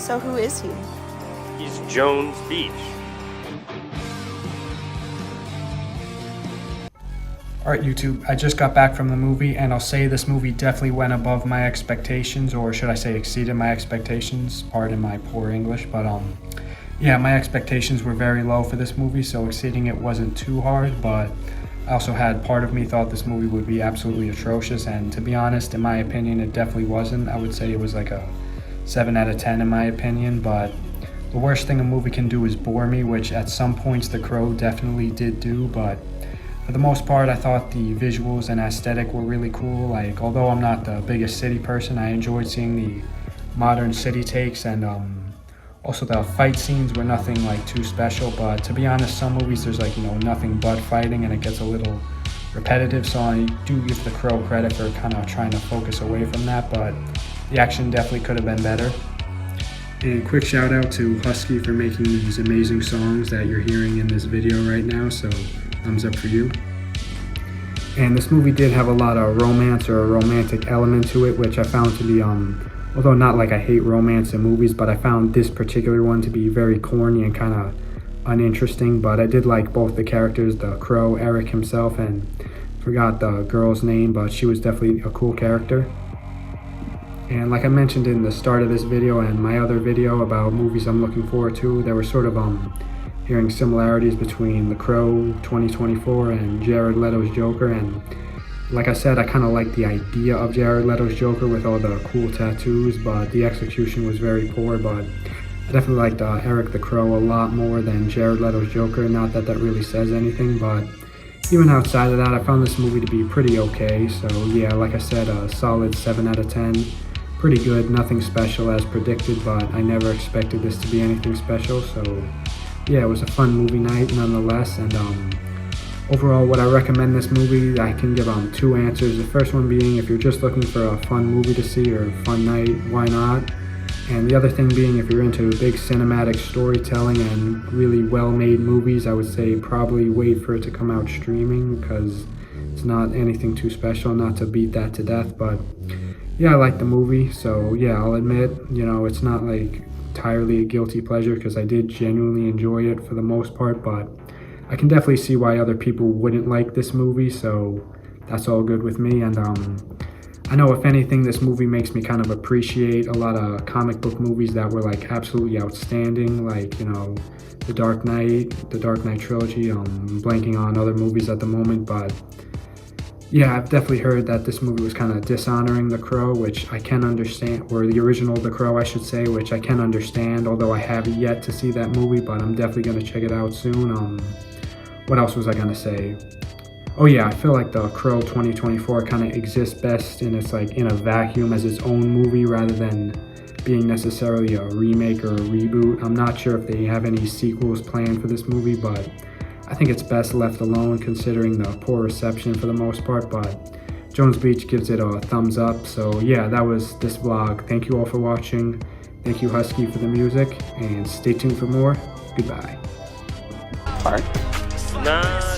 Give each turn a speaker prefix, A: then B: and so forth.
A: So who is he?
B: He's Jones Beach.
C: Alright YouTube, I just got back from the movie and I'll say this movie definitely went above my expectations, or should I say exceeded my expectations, pardon my poor English, but yeah, my expectations were very low for this movie, so exceeding it wasn't too hard, but I also had part of me thought this movie would be absolutely atrocious, and to be honest, in my opinion, it definitely wasn't. I would say it was like a 7 out of 10 in my opinion, but the worst thing a movie can do is bore me, which at some points The Crow definitely did do, but for the most part, I thought the visuals and aesthetic were really cool. Like, although I'm not the biggest city person, I enjoyed seeing the modern city takes, and also the fight scenes were nothing like too special. But to be honest, some movies there's like, nothing but fighting and it gets a little repetitive. So I do give The Crow credit for kind of trying to focus away from that, but the action definitely could have been better. And quick shout out to Husky for making these amazing songs that you're hearing in this video right now. So thumbs up for you. And this movie did have a lot of romance or a romantic element to it, which I found to be, although not like I hate romance in movies, but I found this particular one to be very corny and kind of uninteresting. But I did like both the characters, the Crow, Eric himself, and forgot the girl's name, but she was definitely a cool character. And like I mentioned in the start of this video and my other video about movies I'm looking forward to, there were sort of hearing similarities between The Crow 2024 and Jared Leto's Joker. And like I said, I kind of like the idea of Jared Leto's Joker with all the cool tattoos, but the execution was very poor. But I definitely liked Eric the Crow a lot more than Jared Leto's Joker. Not that that really says anything, but even outside of that, I found this movie to be pretty okay. So yeah, like I said, a solid 7 out of 10. Pretty good, nothing special as predicted, but I never expected this to be anything special. So yeah, it was a fun movie night nonetheless. And overall, would I recommend this movie? I can give 2 answers. The first one being, if you're just looking for a fun movie to see or a fun night, why not? And the other thing being, if you're into big cinematic storytelling and really well-made movies, I would say probably wait for it to come out streaming, because it's not anything too special, not to beat that to death. But yeah, I like the movie, so yeah, I'll admit, it's not like entirely a guilty pleasure, because I did genuinely enjoy it for the most part, but I can definitely see why other people wouldn't like this movie, so that's all good with me. And I know, if anything, this movie makes me kind of appreciate a lot of comic book movies that were like absolutely outstanding, like, The Dark Knight trilogy. I'm blanking on other movies at the moment, but yeah, I've definitely heard that this movie was kind of dishonoring The Crow, which I can understand, or the original The Crow, I should say, which I can understand, although I have yet to see that movie, but I'm definitely going to check it out soon. What else was I going to say? Oh yeah, I feel like The Crow 2024 kind of exists best in a vacuum as its own movie, rather than being necessarily a remake or a reboot. I'm not sure if they have any sequels planned for this movie, but I think it's best left alone considering the poor reception for the most part. But Jones Beach gives it a thumbs up. So yeah, that was this vlog. Thank you all for watching. Thank you, Husky, for the music, and stay tuned for more. Goodbye.
A: Park.
B: Nah.